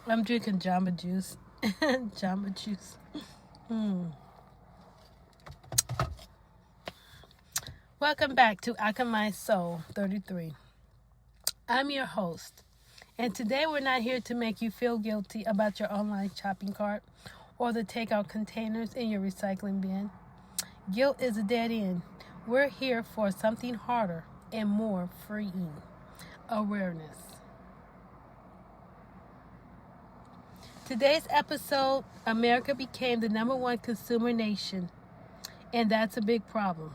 I'm drinking Jamba Juice. Jamba Juice. Welcome back to Alchemize Soul 33. I'm your host, and today we're not here to make you feel guilty about your online shopping cart or the takeout containers in your recycling bin. Guilt is a dead end. We're here for something harder and more freeing: awareness. Today's episode: America became the #1 consumer nation, and that's a big problem.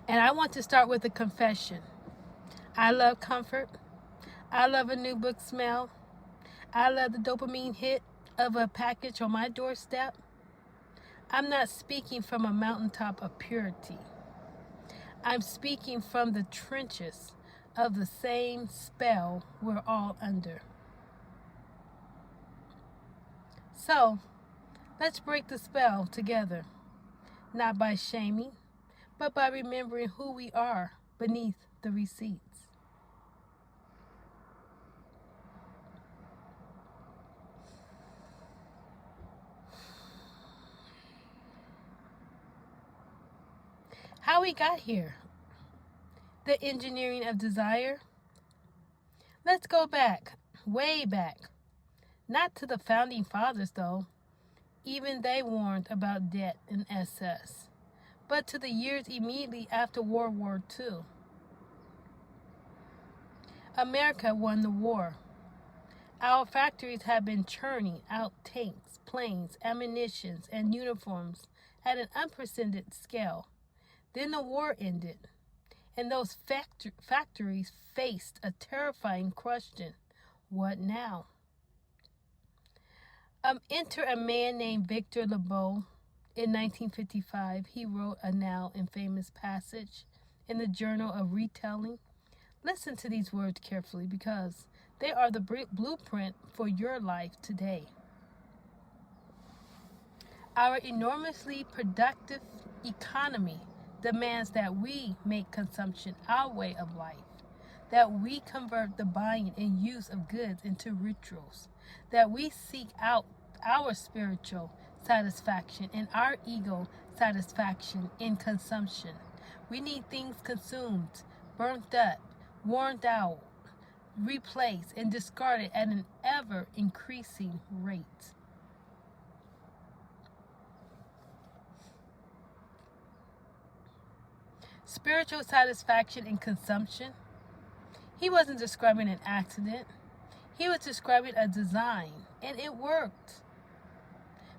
And I want to start with a confession. I love comfort. I love a new book smell. I love the dopamine hit of a package on my doorstep. I'm not speaking from a mountaintop of purity. I'm speaking from the trenches of the same spell we're all under. So, let's break the spell together, not by shaming, but by remembering who we are beneath the receipts. How we got here? The engineering of desire? Let's go back, way back. Not to the founding fathers, though. Even they warned about debt and excess. But to the years immediately after World War II. America won the war. Our factories have been churning out tanks, planes, ammunition, and uniforms at an unprecedented scale. Then the war ended, and those factories faced a terrifying question: what now? Enter a man named Victor Lebeau. In 1955, he wrote a now infamous passage in the Journal of Retelling. Listen to these words carefully, because they are the blueprint for your life today. Our enormously productive economy demands that we make consumption our way of life, that we convert the buying and use of goods into rituals, that we seek out our spiritual satisfaction and our ego satisfaction in consumption. We need things consumed, burnt up, worn out, replaced, and discarded at an ever-increasing rate. Spiritual satisfaction in consumption? He wasn't describing an accident. He was describing a design, and it worked.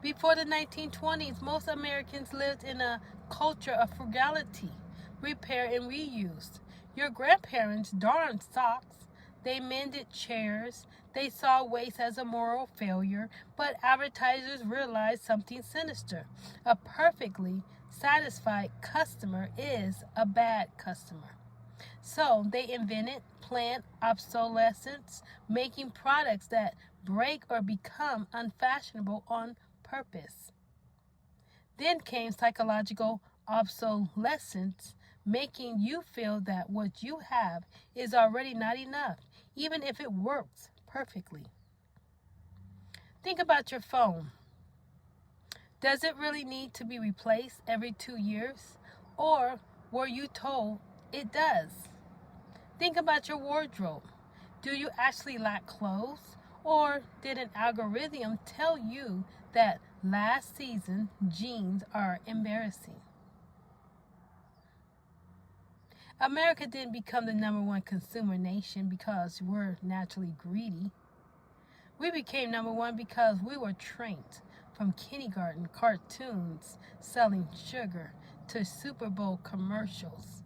Before the 1920s, most Americans lived in a culture of frugality, repair and reuse. Your grandparents darned socks. They mended chairs. They saw waste as a moral failure, but advertisers realized something sinister. A perfectly satisfied customer is a bad customer. So they invented planned obsolescence, making products that break or become unfashionable on purpose. Then came psychological obsolescence, making you feel that what you have is already not enough, even if it works perfectly. Think about your phone. Does it really need to be replaced every 2 years? Or were you told it does? Think about your wardrobe. Do you actually lack clothes? Or did an algorithm tell you that last season jeans are embarrassing? America didn't become the #1 consumer nation because we're naturally greedy. We became #1 because we were trained from kindergarten cartoons selling sugar to Super Bowl commercials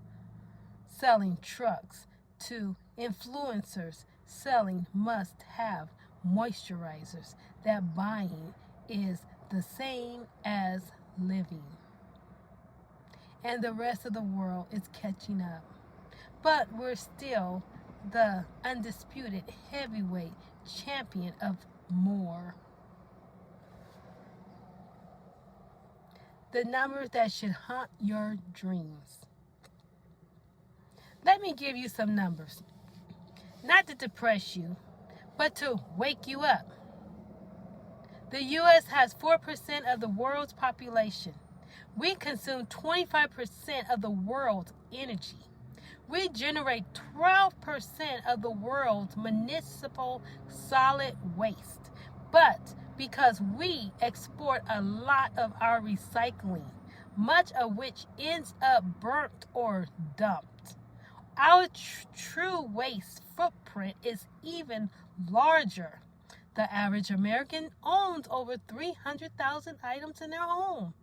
selling trucks to influencers selling must-have moisturizers, that buying is the same as living. And the rest of the world is catching up. But we're still the undisputed heavyweight champion of more. The numbers that should haunt your dreams. Let me give you some numbers. Not to depress you, but to wake you up. The U.S. has 4% of the world's population. We consume 25% of the world's energy. We generate 12% of the world's municipal solid waste. But because we export a lot of our recycling, much of which ends up burnt or dumped, our true waste footprint is even larger. The average American owns over 300,000 items in their home.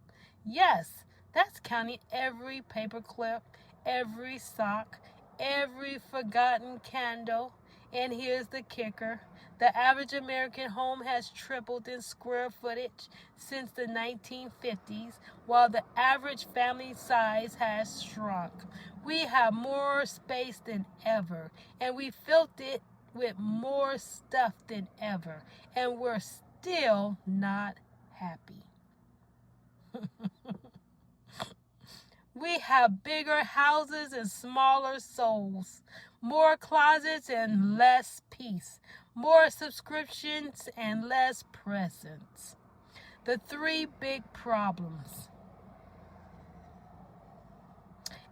Yes, that's counting every paperclip, every sock, every forgotten candle. And here's the kicker. The average American home has tripled in square footage since the 1950s, while the average family size has shrunk. We have more space than ever, and we filled it with more stuff than ever, and we're still not happy. We have bigger houses and smaller souls, more closets and less peace, more subscriptions and less presents. The three big problems.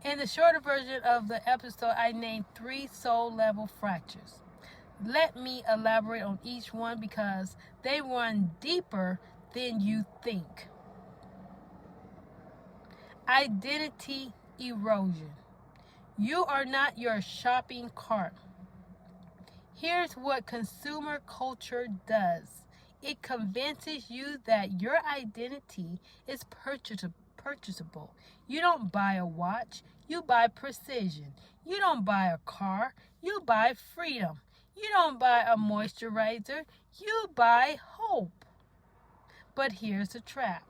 In the shorter version of the episode, I named 3 soul level fractures. Let me elaborate on each one because they run deeper than you think. Identity erosion. You are not your shopping cart. Here's what consumer culture does. It convinces you that your identity is purchasable. You don't buy a watch, you buy precision. You don't buy a car, you buy freedom. You don't buy a moisturizer, you buy hope. But here's the trap.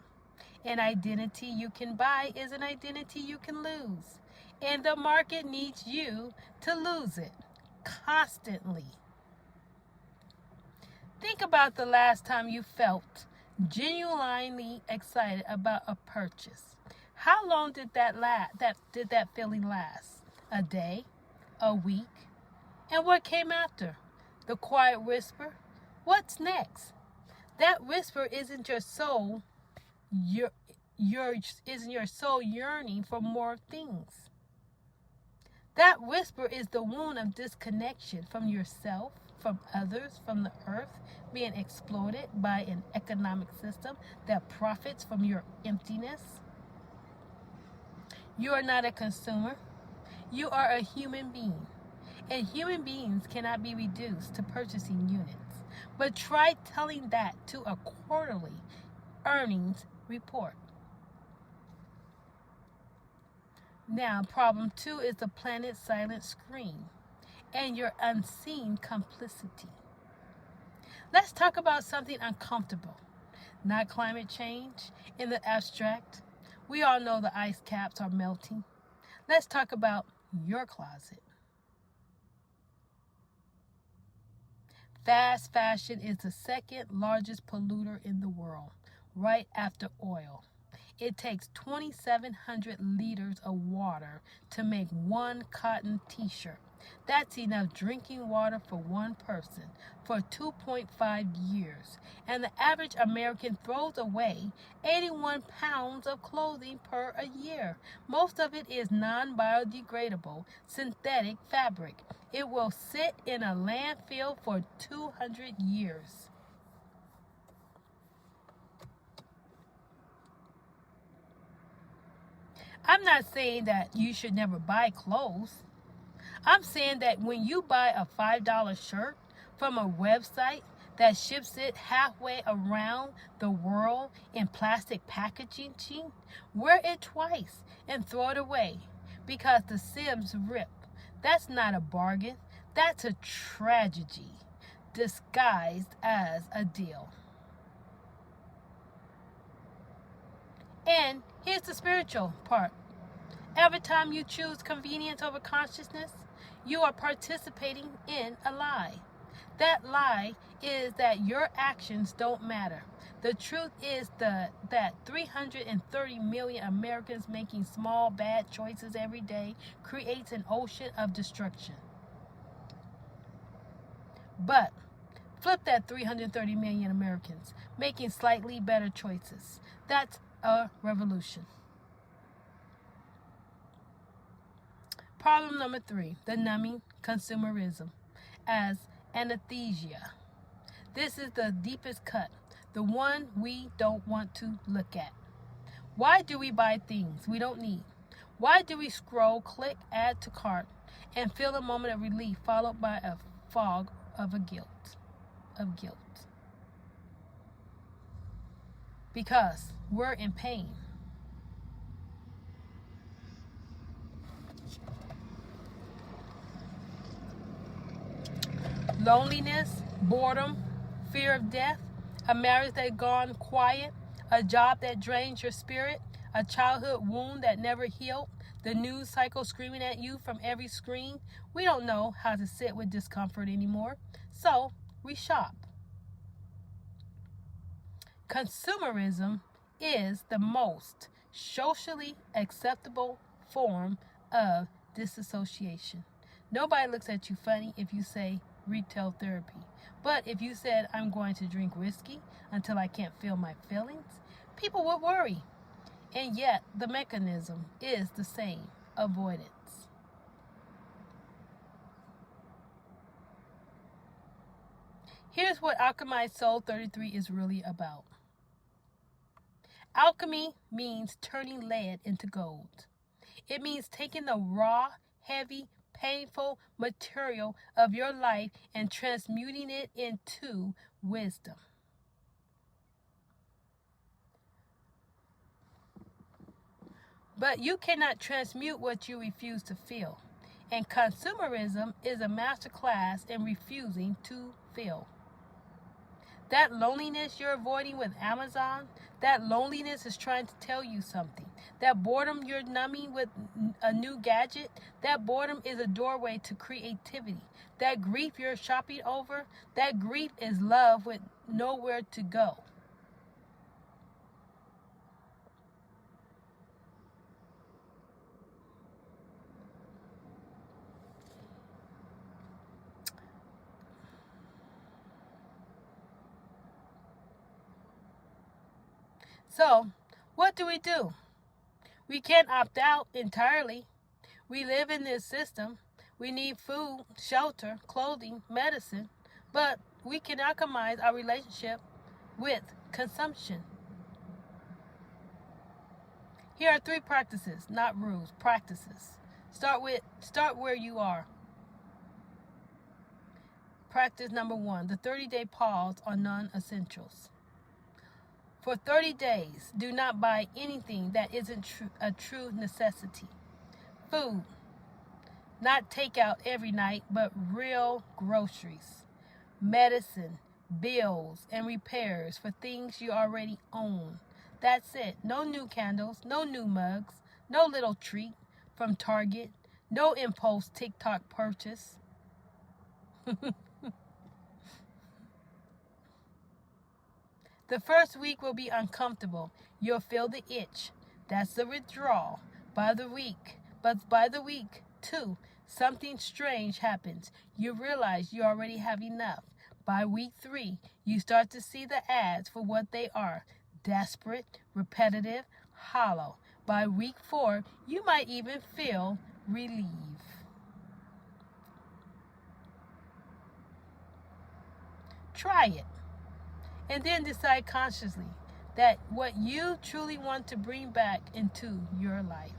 An identity you can buy is an identity you can lose. And the market needs you to lose it constantly. Think about the last time you felt genuinely excited about a purchase. How long did that feeling last? A day? A week? And what came after? The quiet whisper? What's next? That whisper isn't your soul. Isn't your soul yearning for more things? That whisper is the wound of disconnection from yourself, from others, from the earth, being exploited by an economic system that profits from your emptiness. You are not a consumer. You are a human being. And human beings cannot be reduced to purchasing units. But try telling that to a quarterly earnings report. Now, problem 2 is the planet's silent scream and your unseen complicity. Let's talk about something uncomfortable, not climate change. In the abstract, we all know the ice caps are melting. Let's talk about your closet. Fast fashion is the second largest polluter in the world, right after oil. It takes 2,700 liters of water to make one cotton t-shirt. That's enough drinking water for one person for 2.5 years. And the average American throws away 81 pounds of clothing per a year. Most of it is non-biodegradable synthetic fabric. It will sit in a landfill for 200 years. I'm not saying that you should never buy clothes. I'm saying that when you buy a $5 shirt from a website that ships it halfway around the world in plastic packaging, wear it twice and throw it away because the seams rip. That's not a bargain. That's a tragedy disguised as a deal. And here's the spiritual part. Every time you choose convenience over consciousness, you are participating in a lie. That lie is that your actions don't matter. The truth is that 330 million Americans making small bad choices every day creates an ocean of destruction. But Flip that 330 million Americans making slightly better choices. That's a revolution. Problem number 3, the numbing consumerism as anesthesia. This is the deepest cut, the one we don't want to look at. Why do we buy things we don't need? Why do we scroll, click, add to cart, and feel a moment of relief followed by a fog of guilt? Because we're in pain. Loneliness, boredom, fear of death, a marriage that gone quiet, a job that drains your spirit, a childhood wound that never healed, the news cycle screaming at you from every screen. We don't know how to sit with discomfort anymore, so we shop. Consumerism is the most socially acceptable form of dissociation. Nobody looks at you funny if you say retail therapy. But if you said, I'm going to drink whiskey until I can't feel my feelings, people would worry. And yet, the mechanism is the same, avoidance. Here's what Alchemize Soul 33 is really about. Alchemy means turning lead into gold. It means taking the raw, heavy, painful material of your life and transmuting it into wisdom. But you cannot transmute what you refuse to feel. And consumerism is a masterclass in refusing to feel. That loneliness you're avoiding with Amazon, that loneliness is trying to tell you something. That boredom you're numbing with a new gadget, that boredom is a doorway to creativity. That grief you're shopping over, that grief is love with nowhere to go. So, what do? We can't opt out entirely. We live in this system. We need food, shelter, clothing, medicine, but we can alchemize our relationship with consumption. Here are 3 practices, not rules, practices. Start where you are. Practice number 1, the 30-day pause on non-essentials. For 30 days, do not buy anything that isn't a true necessity. Food, not takeout every night, but real groceries. Medicine, bills, and repairs for things you already own. That's it. No new candles, no new mugs, no little treat from Target, no impulse TikTok purchase. The first week will be uncomfortable. You'll feel the itch. That's the withdrawal. But by the week 2, something strange happens. You realize you already have enough. By week 3, you start to see the ads for what they are. Desperate, repetitive, hollow. By week 4, you might even feel relief. Try it. And then decide consciously that what you truly want to bring back into your life.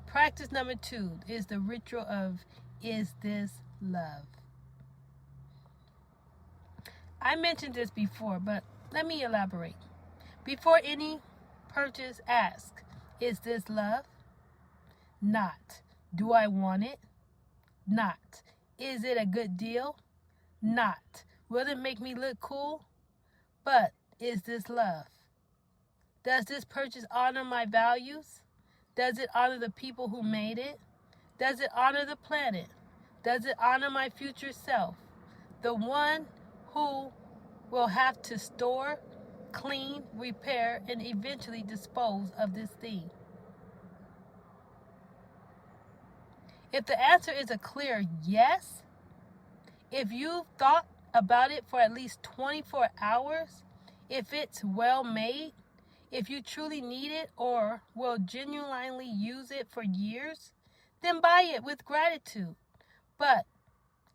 Practice number 2 is the ritual of, is this love? I mentioned this before, but let me elaborate. Before any purchase, ask, is this love? Not, do I want it? Not, is it a good deal? Not, will it make me look cool? But is this love? Does this purchase honor my values? Does it honor the people who made it? Does it honor the planet? Does it honor my future self? The one who will have to store, clean, repair, and eventually dispose of this thing. If the answer is a clear yes, If you've thought about it for at least 24 hours, if it's well made, if you truly need it or will genuinely use it for years, then buy it with gratitude. But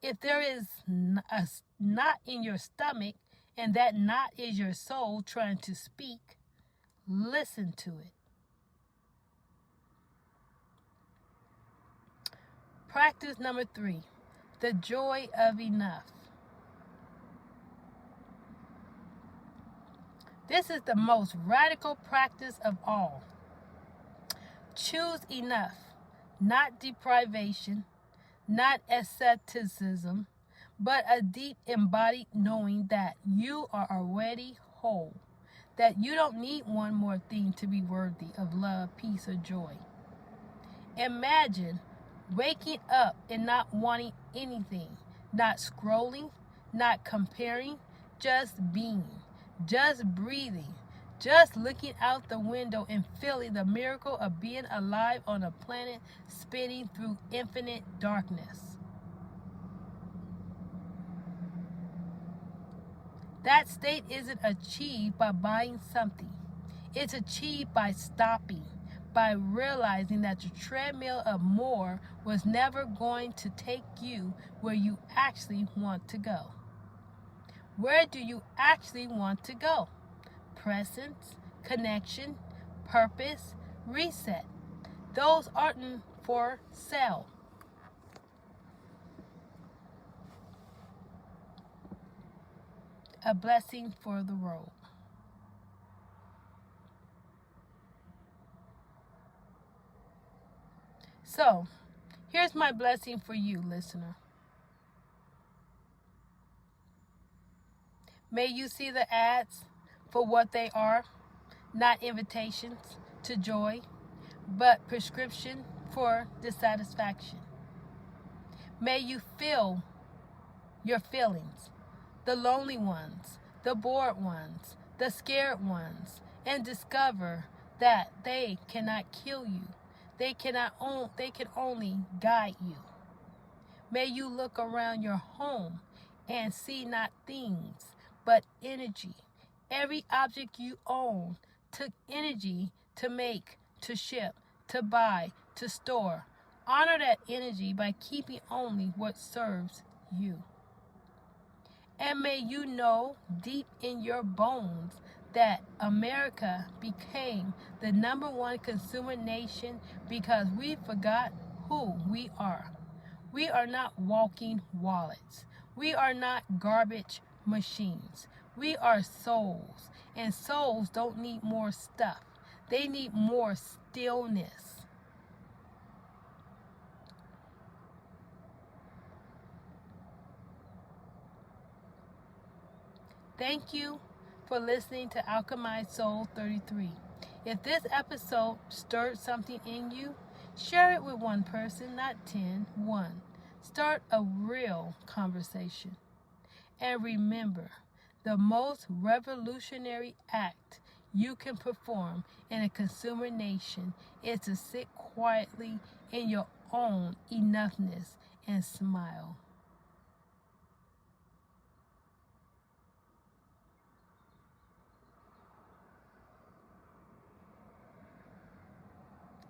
if there is a knot in your stomach and that knot is your soul trying to speak, listen to it. Practice number 3, the joy of enough. This is the most radical practice of all. Choose enough, not deprivation, not asceticism, but a deep embodied knowing that you are already whole, that you don't need one more thing to be worthy of love, peace, or joy. Imagine waking up and not wanting anything, not scrolling, not comparing, just being, just breathing, just looking out the window and feeling the miracle of being alive on a planet spinning through infinite darkness. That state isn't achieved by buying something. It's achieved by stopping, by realizing that the treadmill of more was never going to take you where you actually want to go. Where do you actually want to go? Presence, connection, purpose, reset. Those aren't for sale. A blessing for the world. So, here's my blessing for you, listener. May you see the ads for what they are, not invitations to joy, but prescription for dissatisfaction. May you feel your feelings, the lonely ones, the bored ones, the scared ones, and discover that they cannot kill you. They can only guide you. May you look around your home and see not things, but energy. Every object you own took energy to make, to ship, to buy, to store. Honor that energy by keeping only what serves you. And may you know deep in your bones that America became the #1 consumer nation because we forgot who we are. We are not walking wallets. We are not garbage machines. We are souls, and souls don't need more stuff. They need more stillness. Thank you for listening to Alchemize Soul 33. If this episode stirred something in you, share it with one person, not 10, one. Start a real conversation. And remember, the most revolutionary act you can perform in a consumer nation is to sit quietly in your own enoughness and smile.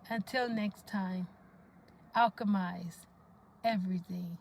Until next time, alchemize everything.